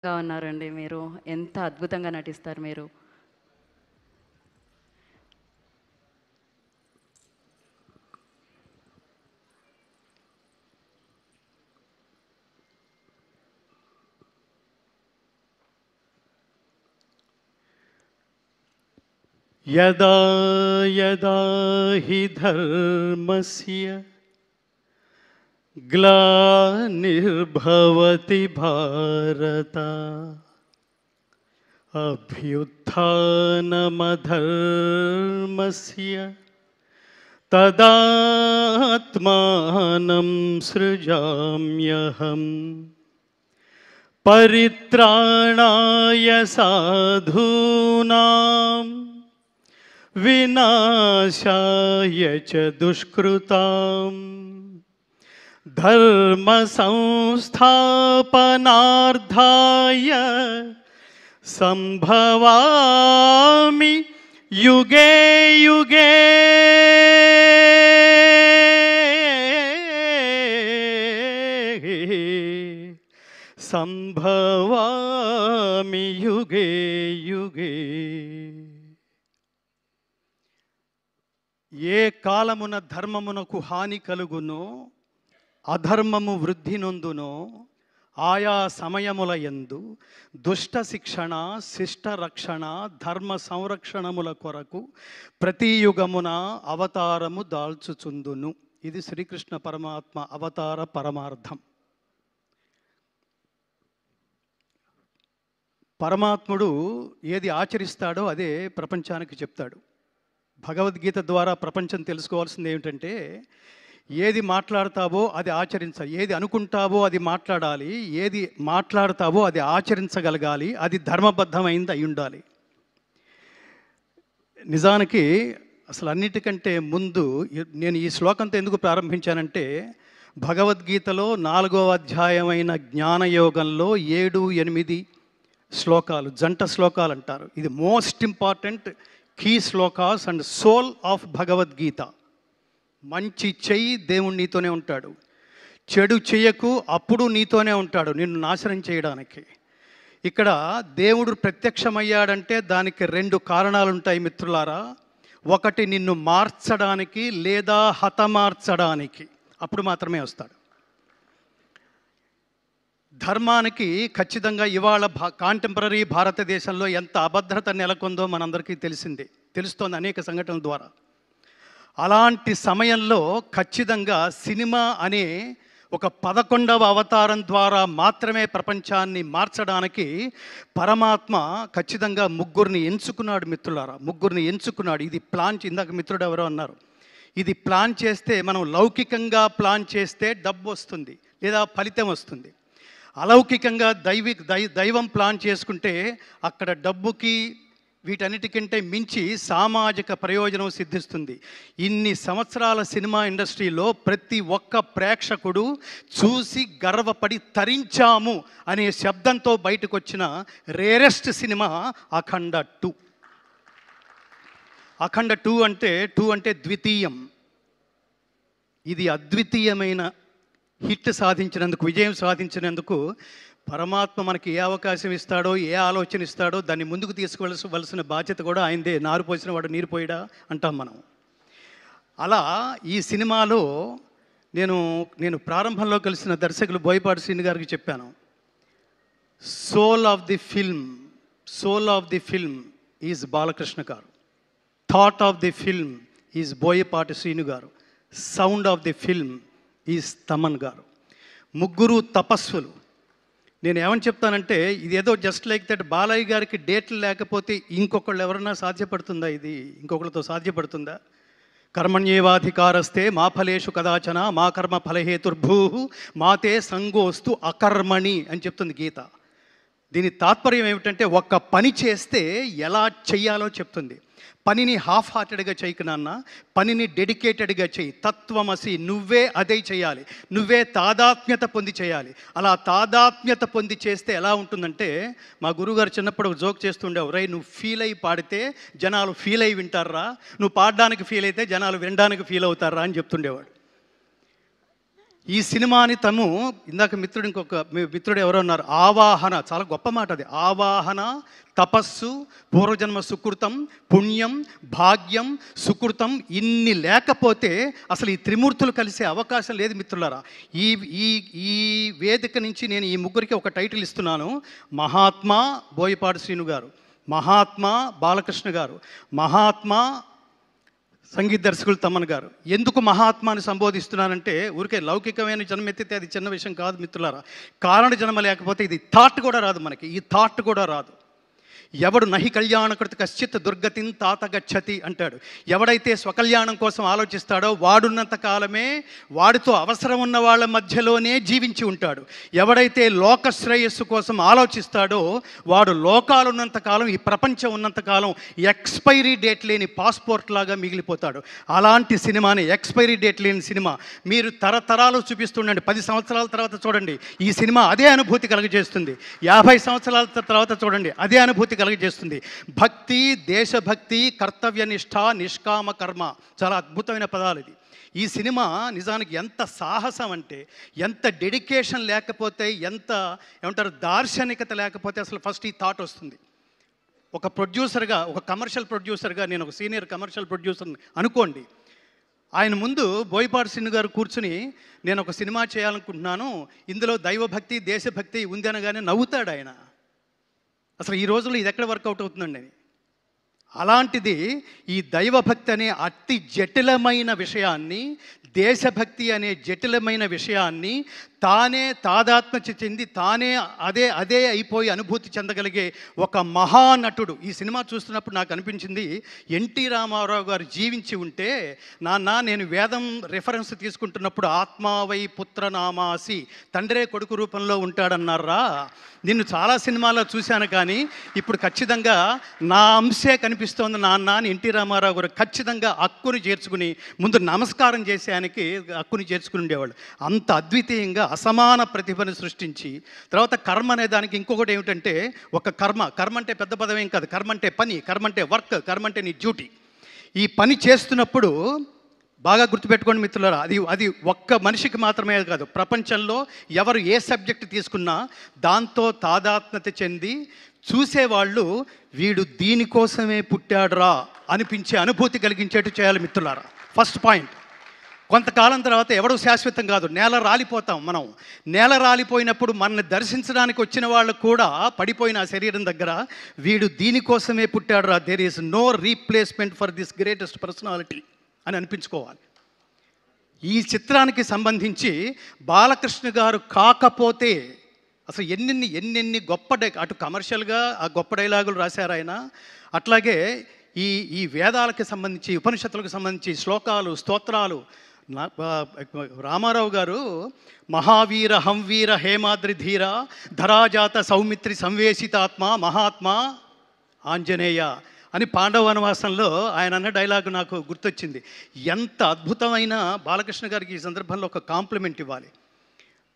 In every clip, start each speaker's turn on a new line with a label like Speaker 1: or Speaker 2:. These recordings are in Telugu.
Speaker 1: ఉన్నారండి మీరు. ఎంత అద్భుతంగా నటిస్తారు మీరు.
Speaker 2: యదా యదా హి ధర్మస్య గ్లానిర్భవతి భారత అభ్యుత్థానమధర్మస్య తదాత్మానం సృజామ్యహం పరిత్రాణాయ సాధూనాం వినాశాయ చ దుష్కృతాం ధర్మ సంస్థాపనార్థాయ సంభవామి యుగే యుగే. సంభవామి యుగే యుగే. ఏ కాలమున ధర్మమునకు హాని కలుగునో అధర్మము వృద్ధి నొందునో ఆయా సమయముల యందు దుష్ట శిక్షణ శిష్ట రక్షణ ధర్మ సంరక్షణముల కొరకు ప్రతి యుగమున అవతారము దాల్చుచుందును. ఇది శ్రీకృష్ణ పరమాత్మ అవతార పరమార్థం. పరమాత్ముడు ఏది ఆచరిస్తాడో అదే ప్రపంచానికి చెప్తాడు. భగవద్గీత ద్వారా ప్రపంచం తెలుసుకోవాల్సింది ఏమిటంటే, ఏది మాట్లాడతావో అది ఆచరించాలి, ఏది అనుకుంటావో అది మాట్లాడాలి, ఏది మాట్లాడతావో అది ఆచరించగలగాలి, అది ధర్మబద్ధమైంది అయి ఉండాలి. నిజానికి అసలు అన్నిటికంటే ముందు నేను ఈ శ్లోకంతో ఎందుకు ప్రారంభించానంటే, భగవద్గీతలో 4వ అధ్యాయమైన జ్ఞానయోగంలో 7, 8 శ్లోకాలు జంట శ్లోకాలు అంటారు. ఇది most important key shlokas and soul of Bhagavad Gita. మంచి చెయ్యి, దేవుడు నీతోనే ఉంటాడు. చెడు చెయ్యకు, అప్పుడు నీతోనే ఉంటాడు నిన్ను నాశనం చేయడానికి. ఇక్కడ దేవుడు ప్రత్యక్షమయ్యాడంటే దానికి 2 కారణాలు ఉంటాయి మిత్రులారా. ఒకటి నిన్ను మార్చడానికి లేదా హతమార్చడానికి, అప్పుడు మాత్రమే వస్తాడు. ధర్మానికి ఖచ్చితంగా ఇవాళ కాంటెంపరీ భారతదేశంలో ఎంత అభద్రత నెలకొందో మనందరికీ తెలుస్తోంది అనేక సంఘటనల ద్వారా. అలాంటి సమయంలో ఖచ్చితంగా సినిమా అనే ఒక 11వ అవతారం ద్వారా మాత్రమే ప్రపంచాన్ని మార్చడానికి పరమాత్మ ఖచ్చితంగా 3 ఎంచుకున్నాడు మిత్రులారా. 3 ఎంచుకున్నాడు. ఇది ప్లాన్, ఇందాక మిత్రుడు ఎవరో అన్నారు, ఇది ప్లాన్ చేస్తే, మనం లౌకికంగా ప్లాన్ చేస్తే డబ్బు వస్తుంది లేదా ఫలితం వస్తుంది. అలౌకికంగా దైవం ప్లాన్ చేసుకుంటే అక్కడ డబ్బుకి వీటన్నిటికంటే మించి సామాజిక ప్రయోజనం సిద్ధిస్తుంది. ఇన్ని సంవత్సరాల సినిమా ఇండస్ట్రీలో ప్రతి ఒక్క ప్రేక్షకుడు చూసి గర్వపడి తరించాము అనే శబ్దంతో బయటకు వచ్చిన రేరెస్ట్ సినిమా అఖండ 2. అఖండ 2 అంటే ద్వితీయం. ఇది అద్వితీయమైన హిట్ సాధించినందుకు, విజయం సాధించినందుకు పరమాత్మ మనకి ఏ అవకాశం ఇస్తాడో, ఏ ఆలోచన ఇస్తాడో దాన్ని ముందుకు తీసుకువలసిన బాధ్యత కూడా ఆయనదే. నారు పోసిన వాడు నీరు పోయడా అంటాం మనం. అలా ఈ సినిమాలో నేను ప్రారంభంలో కలిసిన దర్శకులు బోయపాటి శ్రీను గారికి చెప్పాను, soul of the film is Balakrishna గారు, thought of the film is Boyapati Srinu గారు, sound of the film is Thaman గారు. 3 తపస్సులు. నేను ఏమని చెప్తానంటే, ఇది ఏదో జస్ట్ లైక్ దట్ బాలయ్య గారికి డేట్లు లేకపోతే ఇంకొకళ్ళు ఎవరన్నా సాధ్యపడుతుందా? ఇది ఇంకొకరితో సాధ్యపడుతుందా? కర్మణ్యేవాధికారస్తే మా ఫలేషు కదాచన మా కర్మ ఫలహేతుర్భూ మాతే సంగోస్తు అకర్మణి అని చెప్తుంది గీత. దీని తాత్పర్యం ఏమిటంటే, ఒక్క పని చేస్తే ఎలా చెయ్యాలో చెప్తుంది. పనిని హాఫ్ హార్టెడ్గా చేయకు నాన్న, పనిని డెడికేటెడ్గా చేయి. తత్వమసి, నువ్వే అదే చేయాలి, నువ్వే తాదాత్మ్యత పొంది చేయాలి. అలా తాదాత్మ్యత పొంది చేస్తే ఎలా ఉంటుందంటే, మా గురువుగారు చిన్నప్పుడు ఒక జోక్ చేస్తుండేవారు, రై నువ్వు ఫీల్ అయ్యి పాడితే జనాలు ఫీల్ అయ్యి వింటారా, నువ్వు పాడడానికి ఫీల్ అయితే జనాలు వినడానికి ఫీల్ అవుతారా అని చెప్తుండేవాడు. ఈ సినిమాని ఇందాక మిత్రుడు ఎవరో ఉన్నారు, ఆవాహన, చాలా గొప్ప మాట అది. ఆవాహన, తపస్సు, పూర్వజన్మ సుకృతం, పుణ్యం, భాగ్యం, సుకృతం, ఇన్ని లేకపోతే అసలు ఈ త్రిమూర్తులు కలిసే అవకాశం లేదు మిత్రులారా. ఈ ఈ ఈ వేదిక నుంచి నేను ఈ ముగ్గురికి ఒక టైటిల్ ఇస్తున్నాను. మహాత్మా బోయపాటి శ్రీను గారు, మహాత్మా బాలకృష్ణ గారు, మహాత్మా సంగీత దర్శకులు తమ్మన్ గారు. ఎందుకు మహాత్మాని సంబోధిస్తున్నానంటే ఊరికే లౌకికమైన జన్మ ఎత్తితే అది చిన్న విషయం కాదు మిత్రులారా. కారణ జన్మ లేకపోతే ఇది థాట్ కూడా రాదు, మనకి ఈ థాట్ కూడా రాదు. ఎవడు నహి కళ్యాణకృత కశ్చిత్ దుర్గతిని తాత గచ్చతి అంటాడు. ఎవడైతే స్వకల్యాణం కోసం ఆలోచిస్తాడో వాడున్నంత కాలమే వాడితో అవసరం ఉన్న వాళ్ళ మధ్యలోనే జీవించి ఉంటాడు. ఎవడైతే లోక శ్రేయస్సు కోసం ఆలోచిస్తాడో వాడు లోకాలు ఉన్నంత కాలం, ఈ ప్రపంచం ఉన్నంత కాలం ఎక్స్పైరీ డేట్ లేని పాస్పోర్ట్ లాగా మిగిలిపోతాడు. అలాంటి సినిమాని, ఎక్స్పైరీ డేట్ లేని సినిమా మీరు తరతరాలు చూపిస్తుండండి, 10 సంవత్సరాల తర్వాత చూడండి, ఈ సినిమా అదే అనుభూతి కలుగజేస్తుంది. 50 సంవత్సరాల తర్వాత చూడండి, అదే అనుభూతి కలుగజేస్తుంది. భక్తి, దేశభక్తి, కర్తవ్యనిష్ట, నిష్కామ కర్మ, చాలా అద్భుతమైన పదాలు ఇది. ఈ సినిమా నిజానికి ఎంత సాహసం అంటే, ఎంత డెడికేషన్ లేకపోతే, ఎంత ఏమంటారు దార్శనికత లేకపోతే అసలు ఫస్ట్ ఈ థాట్ వస్తుంది. ఒక ప్రొడ్యూసర్గా, ఒక కమర్షియల్ ప్రొడ్యూసర్గా, నేను ఒక సీనియర్ కమర్షియల్ ప్రొడ్యూసర్ని అనుకోండి, ఆయన ముందు బోయపాటి శ్రీను గారు కూర్చుని నేను ఒక సినిమా చేయాలనుకుంటున్నాను, ఇందులో దైవభక్తి, దేశభక్తి ఉంది అనగానే నవ్వుతాడు ఆయన. అసలు ఈ రోజుల్లో ఇది ఎక్కడ వర్కౌట్ అవుతుందండి? అలాంటిది ఈ దైవభక్తి అనే అతి జటిలమైన విషయాన్ని, దేశభక్తి అనే జటిలమైన విషయాన్ని తానే తాదాత్మ్య చెంది తానే అదే అయిపోయి అనుభూతి చెందగలిగే ఒక మహానటుడు. ఈ సినిమా చూస్తున్నప్పుడు నాకు అనిపించింది, ఎన్టీ రామారావు గారు జీవించి ఉంటే, నాన్న నేను వేదం రెఫరెన్స్ తీసుకుంటున్నప్పుడు ఆత్మావై పుత్రనామాసి, తండ్రే కొడుకు రూపంలో ఉంటాడన్నారా, నిన్ను చాలా సినిమాల్లో చూశాను కానీ ఇప్పుడు ఖచ్చితంగా నా అంశే కనిపిస్తోంది నాన్న అని ఎన్టీ రామారావు గారు ఖచ్చితంగా హక్కుని చేర్చుకుని ముందు నమస్కారం చేసేయానికి హక్కుని చేర్చుకుని ఉండేవాళ్ళు. అంత అద్వితీయంగా అసమాన ప్రతిభను సృష్టించి, తర్వాత కర్మ అనే దానికి ఇంకొకటి ఏమిటంటే, ఒక కర్మ అంటే పెద్ద పదం ఏం కాదు, కర్మ అంటే పని, కర్మ అంటే వర్క్, కర్మ అంటే నీ డ్యూటీ. ఈ పని చేస్తున్నప్పుడు బాగా గుర్తుపెట్టుకోండి మిత్రులారా, అది ఒక్క మనిషికి మాత్రమే కాదు, ప్రపంచంలో ఎవరు ఏ సబ్జెక్ట్ తీసుకున్నా దాంతో తాదాత్మ్యత చెంది చూసేవాళ్ళు వీడు దీనికోసమే పుట్టాడురా అనిపించే అనుభూతి కలిగించేట్టు చేయాలి మిత్రులారా. First point. కొంతకాలం తర్వాత ఎవడూ శాశ్వతం కాదు, నేల రాలిపోతాం మనం. నేల రాలిపోయినప్పుడు మనల్ని దర్శించడానికి వచ్చిన వాళ్ళు కూడా పడిపోయిన ఆ శరీరం దగ్గర వీడు దీనికోసమే పుట్టాడురా, there is no replacement for this greatest personality అని అనిపించుకోవాలి. ఈ చిత్రానికి సంబంధించి బాలకృష్ణ గారు కాకపోతే అసలు ఎన్నెన్ని గొప్ప అటు కమర్షియల్గా ఆ గొప్ప డైలాగులు రాశారు ఆయన. అట్లాగే ఈ వేదాలకు సంబంధించి, ఉపనిషత్తులకు సంబంధించి శ్లోకాలు, స్తోత్రాలు. రామారావు గారు మహావీర హంవీర హేమాద్రి ధీర ధరాజాత సౌమిత్రి సంవేశితాత్మ మహాత్మా ఆంజనేయ అని పాండవ వనవాసంలో ఆయన అన్న డైలాగు నాకు గుర్తొచ్చింది. ఎంత అద్భుతమైన, బాలకృష్ణ గారికి ఈ సందర్భంలో ఒక కాంప్లిమెంట్ ఇవ్వాలి.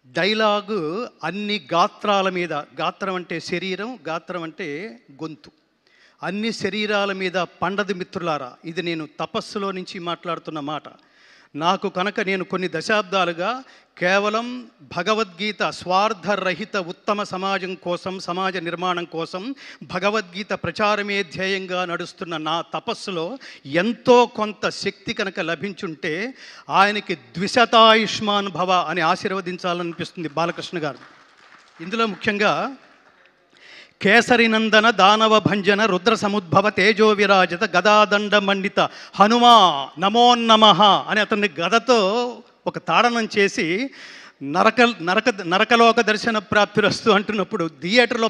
Speaker 2: డైలాగు అన్ని గాత్రాల మీద, గాత్రం అంటే శరీరం, గాత్రం అంటే గొంతు, అన్ని శరీరాల మీద పండది మిత్రులారా. ఇది నేను తపస్సులో నుంచి మాట్లాడుతున్న మాట. నాకు కనుక నేను కొన్ని దశాబ్దాలుగా కేవలం భగవద్గీత స్వార్థరహిత ఉత్తమ సమాజం కోసం, సమాజ నిర్మాణం కోసం భగవద్గీత ప్రచారమే ధ్యేయంగా నడుస్తున్న నా తపస్సులో ఎంతో కొంత శక్తి కనుక లభించుంటే ఆయనకి ద్విశతాయుష్మాన్ భవ అని ఆశీర్వదించాలనిపిస్తుంది బాలకృష్ణ గారు. ఇందులో ముఖ్యంగా కేసరినందన దానవ భంజన రుద్ర సముద్భవ తేజో విరాజత గదాదండ మండిత హనుమా నమోన్నమః అని అతన్ని గదతో ఒక తాడనం చేసి నరకలోక దర్శన ప్రాప్తిరస్తు అంటున్నప్పుడు థియేటర్లో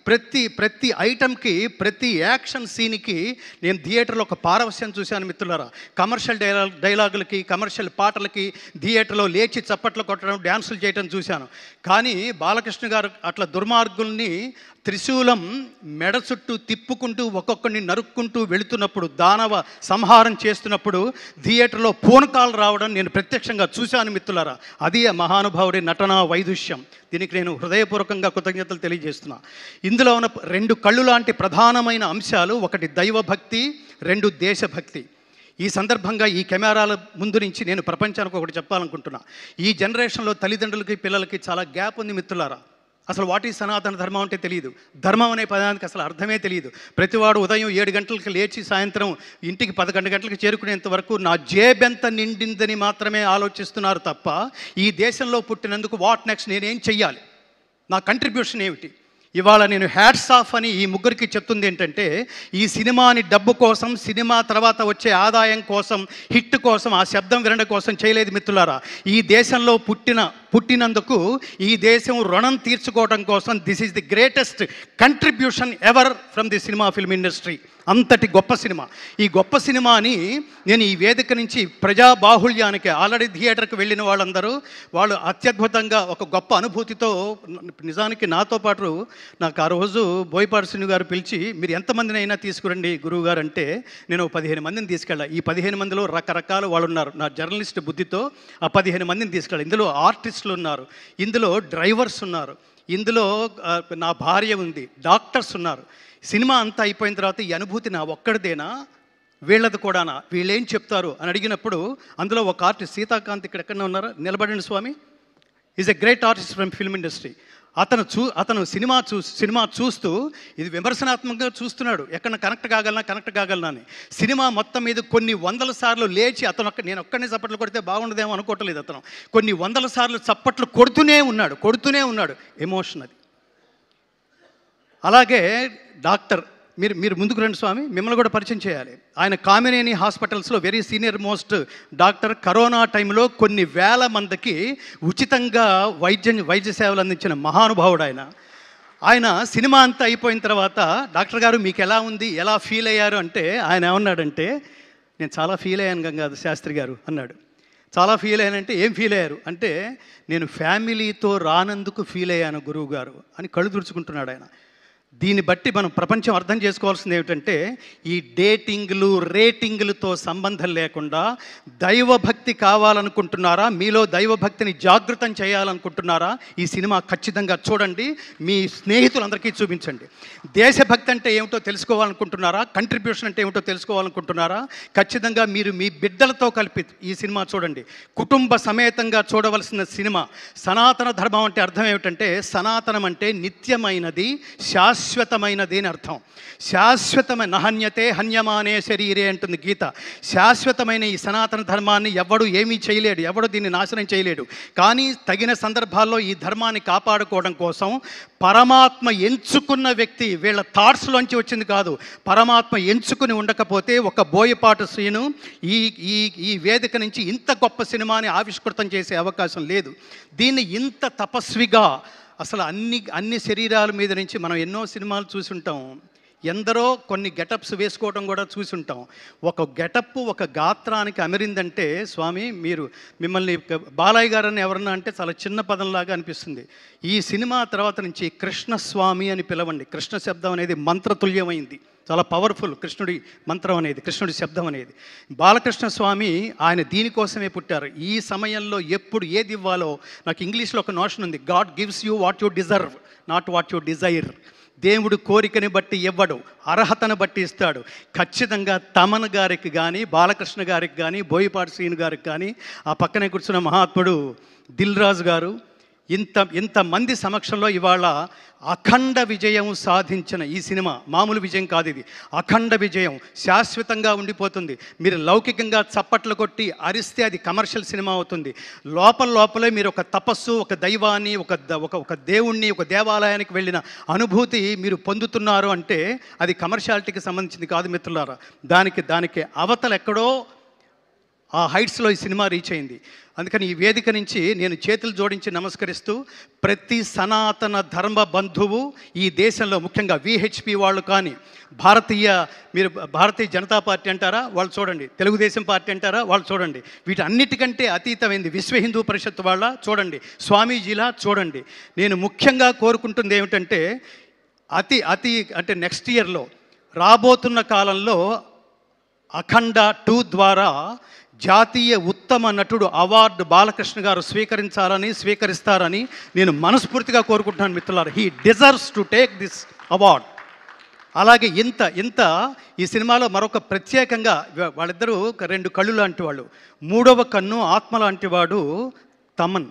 Speaker 2: ప్రతి ఐటమ్కి, ప్రతి యాక్షన్ సీన్కి నేను థియేటర్లో ఒక పారవస్యం చూశాను మిత్రులారా. కమర్షియల్ డైలాగులకి, కమర్షియల్ పాటలకి థియేటర్లో లేచి చప్పట్లు కొట్టడం, డ్యాన్సులు చేయడం చూశాను. కానీ బాలకృష్ణ గారు అట్లా దుర్మార్గుల్ని త్రిశూలం మెడ చుట్టూ తిప్పుకుంటూ ఒక్కొక్కడిని నరుక్కుంటూ వెళుతున్నప్పుడు, దానవ సంహారం చేస్తున్నప్పుడు థియేటర్లో పూనకాలు రావడం నేను ప్రత్యక్షంగా చూశాను మిత్రులారా. అది ఆ మహానుభావుడి నటనా వైదుష్యం. దీనికి నేను హృదయపూర్వకంగా కృతజ్ఞతలు తెలియజేస్తున్నా. ఇందులో ఉన్న 2 కళ్ళు లాంటి ప్రధానమైన అంశాలు, ఒకటి దైవభక్తి, 2 దేశభక్తి. ఈ సందర్భంగా ఈ కెమెరాల ముందు నుంచి నేను ప్రపంచానికి ఒకటి చెప్పాలనుకుంటున్నా. ఈ జనరేషన్లో తల్లిదండ్రులకి పిల్లలకి చాలా గ్యాప్ ఉంది మిత్రులారా. అసలు వాట్ ఈ సనాతన ధర్మం అంటే తెలియదు. ధర్మం అనే పదానికి అసలు అర్థమే తెలియదు. ప్రతివాడు ఉదయం 7 గంటలకు లేచి సాయంత్రం ఇంటికి 11 గంటలకు చేరుకునేంత వరకు నా జేబెంత నిండిందని మాత్రమే ఆలోచిస్తున్నారు తప్ప ఈ దేశంలో పుట్టినందుకు వాట్ నెక్స్ట్, నేనేం చెయ్యాలి, నా కంట్రిబ్యూషన్ ఏమిటి. ఇవాళ నేను హ్యాట్స్ ఆఫ్ అని ఈ ముగ్గురికి చెప్తుంది ఏంటంటే, ఈ సినిమాని డబ్బు కోసం, సినిమా తర్వాత వచ్చే ఆదాయం కోసం, హిట్ కోసం, ఆ శబ్దం వినడం కోసం చేయలేదు మిత్రులారా. ఈ దేశంలో పుట్టినందుకు ఈ దేశం రుణం తీర్చుకోవడం కోసం this is the greatest contribution ever from the cinema film industry. అంతటి గొప్ప సినిమా. ఈ గొప్ప సినిమాని నేను ఈ వేదిక నుంచి ప్రజాబాహుళ్యానికి ఆల్రెడీ థియేటర్కి వెళ్ళిన వాళ్ళందరూ వాళ్ళు అత్యద్భుతంగా ఒక గొప్ప అనుభూతితో, నిజానికి నాతో పాటు నాకు ఆ రోజు బోయపాటి శ్రీను గారు పిలిచి మీరు ఎంతమందిని అయినా తీసుకురండి గురువు గారు అంటే నేను 15 మందిని తీసుకెళ్ళా. ఈ 15 మందిలో రకరకాల వాళ్ళు ఉన్నారు. నా జర్నలిస్ట్ బుద్ధితో ఆ 15 మందిని తీసుకెళ్ళా. ఇందులో ఆర్టిస్టులు ఉన్నారు, ఇందులో డ్రైవర్స్ ఉన్నారు, ఇందులో నా భార్య ఉంది, డాక్టర్స్ ఉన్నారు. సినిమా అంతా అయిపోయిన తర్వాత ఈ అనుభూతి నా ఒక్కడిదేనా, వీళ్ళది కూడానా, వీళ్ళేం చెప్తారు అని అడిగినప్పుడు అందులో ఒక ఆర్టిస్ట్ సీతాకాంత్ ఇక్కడ ఎక్కడన్నా ఉన్నారా, నిలబడండి స్వామి, is a great artist from film industry. అతను సినిమా చూస్తూ ఇది విమర్శనాత్మకంగా చూస్తున్నాడు, ఎక్కడ కనెక్ట్ కాగలనా అని. సినిమా మొత్తం మీద కొన్ని 100 సార్లు లేచి నేను ఒక్కడిని చప్పట్లు కొడితే బాగుండదేమో అనుకోవట్లేదు. అతను కొన్ని 100 సార్లు చప్పట్లు కొడుతూనే ఉన్నాడు. ఎమోషన్ అది. అలాగే డాక్టర్, మీరు ముందుకు రండి స్వామి, మిమ్మల్ని కూడా పరిచయం చేయాలి. ఆయన కామినేని హాస్పిటల్స్లో very senior most doctor. Corona టైంలో కొన్ని వేల మందికి ఉచితంగా వైద్య సేవలు అందించిన మహానుభావుడు ఆయన సినిమా అంతా అయిపోయిన తర్వాత డాక్టర్ గారు మీకు ఎలా ఉంది, ఎలా ఫీల్ అయ్యారు అంటే ఆయన ఏమన్నాడంటే, నేను చాలా ఫీల్ అయ్యాను గంగాధర్ శాస్త్రి గారు అన్నాడు. చాలా ఫీల్ అయ్యానంటే ఏం ఫీల్ అయ్యారు అంటే, నేను ఫ్యామిలీతో రానందుకు ఫీల్ అయ్యాను గురువు గారు అని కళ్ళు తుడుచుకుంటున్నాడు ఆయన. దీన్ని బట్టి మనం ప్రపంచం అర్థం చేసుకోవాల్సింది ఏమిటంటే, ఈ డేటింగ్లు రేటింగ్లతో సంబంధం లేకుండా దైవభక్తి కావాలనుకుంటున్నారా, మీలో దైవభక్తిని జాగృతం చేయాలనుకుంటున్నారా, ఈ సినిమా ఖచ్చితంగా చూడండి, మీ స్నేహితులందరికీ చూపించండి. దేశభక్తి అంటే ఏమిటో తెలుసుకోవాలనుకుంటున్నారా, కంట్రిబ్యూషన్ అంటే ఏమిటో తెలుసుకోవాలనుకుంటున్నారా, ఖచ్చితంగా మీరు మీ బిడ్డలతో కలిపి ఈ సినిమా చూడండి. కుటుంబ సమేతంగా చూడవలసిన సినిమా. సనాతన ధర్మం అంటే అర్థం ఏమిటంటే, సనాతనం అంటే నిత్యమైనది, శాశ్వతమైనది అని అర్థం. శాశ్వతమైన నహన్యతే హన్యమానే శరీరే అంటుంది గీత. శాశ్వతమైన ఈ సనాతన ధర్మాన్ని ఎవడు ఏమీ చేయలేడు, ఎవడు దీన్ని నాశనం చేయలేడు. కానీ తగిన సందర్భాల్లో ఈ ధర్మాన్ని కాపాడుకోవడం కోసం పరమాత్మ ఎంచుకున్న వ్యక్తి, వీళ్ళ థాట్స్లోంచి వచ్చింది కాదు, పరమాత్మ ఎంచుకుని ఉండకపోతే ఒక బోయపాటి శ్రీను ఈ వేదిక నుంచి ఇంత గొప్ప సినిమాని ఆవిష్కృతం చేసే అవకాశం లేదు. దీన్ని ఇంత తపస్విగా, అసలు అన్ని శరీరాల మీద నుంచి మనం ఎన్నో సినిమాలు చూసుంటాం, ఎందరో కొన్ని గెటప్స్ వేసుకోవడం కూడా చూసుంటాం. ఒక గెటప్ ఒక గాత్రానికి అమరిందంటే స్వామి, మిమ్మల్ని బాలయ్య గారని ఎవరన్నా అంటే చాలా చిన్న పదంలాగా అనిపిస్తుంది. ఈ సినిమా తర్వాత నుంచి కృష్ణస్వామి అని పిలవండి. కృష్ణ శబ్దం అనేది మంత్రతుల్యమైంది, చాలా పవర్ఫుల్. కృష్ణుడి మంత్రం అనేది, కృష్ణుడి శబ్దం అనేది. బాలకృష్ణ స్వామి ఆయన దీనికోసమే పుట్టారు. ఈ సమయంలో ఎప్పుడు ఏది ఇవ్వాలో, నాకు ఇంగ్లీష్లో ఒక నోషన్ ఉంది, God gives you what you deserve, not what you Dzire. దేవుడు కోరికని బట్టి ఇవ్వడు, అర్హతను బట్టి ఇస్తాడు. ఖచ్చితంగా తమన్ గారికి కానీ, బాలకృష్ణ గారికి కానీ, బోయపాటి శ్రీను గారికి కానీ, ఆ పక్కనే కూర్చున్న మహాత్ముడు దిల్ రాజు గారు, ఇంతమంది సమక్షంలో ఇవాళ అఖండ విజయం సాధించిన ఈ సినిమా మామూలు విజయం కాదు, ఇది అఖండ విజయం, శాశ్వతంగా ఉండిపోతుంది. మీరు లౌకికంగా చప్పట్లు కొట్టి అరిస్తే అది కమర్షియల్ సినిమా అవుతుంది. లోపలే మీరు ఒక తపస్సు, ఒక దైవాన్ని, ఒక దేవుణ్ణి, ఒక దేవాలయానికి వెళ్ళిన అనుభూతి మీరు పొందుతున్నారు అంటే అది కమర్షియాలిటీకి సంబంధించింది కాదు మిత్రులారా. దానికి అవతల ఎక్కడో ఆ హైట్స్లో ఈ సినిమా రీచ్ అయింది. అందుకని ఈ వేదిక నుంచి నేను చేతులు జోడించి నమస్కరిస్తూ, ప్రతి సనాతన ధర్మ బంధువు ఈ దేశంలో, ముఖ్యంగా విహెచ్పి వాళ్ళు కానీ, మీరు భారతీయ జనతా పార్టీ అంటారా వాళ్ళు చూడండి, తెలుగుదేశం పార్టీ అంటారా వాళ్ళు చూడండి, వీటన్నిటికంటే అతీతమైంది విశ్వ హిందూ పరిషత్ వాళ్ళ చూడండి, స్వామీజీలా చూడండి. నేను ముఖ్యంగా కోరుకుంటుంది ఏమిటంటే, అంటే నెక్స్ట్ ఇయర్లో రాబోతున్న కాలంలో అఖండ 2 ద్వారా జాతీయ ఉత్తమ నటుడు అవార్డు బాలకృష్ణ గారు స్వీకరిస్తారని నేను మనస్ఫూర్తిగా కోరుకుంటున్నాను మిత్రులారా. He deserves to take this award. అలాగే ఇంత ఈ సినిమాలో మరొక ప్రత్యేకంగా వాళ్ళిద్దరూ రెండు కళ్ళు లాంటి వాళ్ళు. మూడవ కన్ను ఆత్మ లాంటి వాడు తమన్.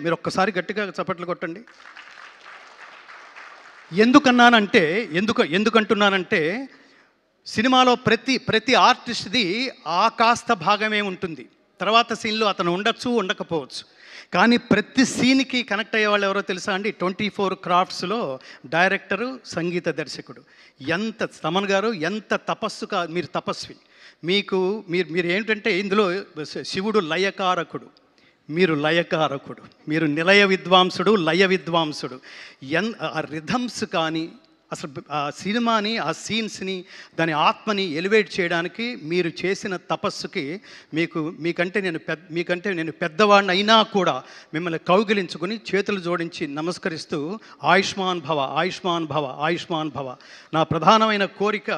Speaker 2: మీరు ఒక్కసారి గట్టిగా చప్పట్లు కొట్టండి. ఎందుకంటున్నానంటే సినిమాలో ప్రతి ఆర్టిస్ట్ది ఆ కాస్త భాగమే ఉంటుంది. తర్వాత సీన్లో అతను ఉండొచ్చు, ఉండకపోవచ్చు. కానీ ప్రతి సీన్కి కనెక్ట్ అయ్యే వాళ్ళు ఎవరో తెలుసా అండి? 24 క్రాఫ్ట్స్లో డైరెక్టరు, సంగీత దర్శకుడు. తమన్ గారు ఎంత మీరు తపస్వి. మీరు ఏంటంటే ఇందులో శివుడు లయకారకుడు, మీరు లయకారకుడు, మీరు నిలయ విద్వాంసుడు, లయ విద్వాంసుడు. ఆ రిథమ్స్ కానీ అసలు ఆ సినిమాని, ఆ సీన్స్ని, దాని ఆత్మని ఎలివేట్ చేయడానికి మీరు చేసిన తపస్సుకి మీకంటే నేను పెద్దవాడిని అయినా కూడా మిమ్మల్ని కౌగిలించుకుని చేతులు జోడించి నమస్కరిస్తూ ఆయుష్మాన్ భవ, ఆయుష్మాన్ భవ, ఆయుష్మాన్ భవ. నా ప్రధానమైన కోరిక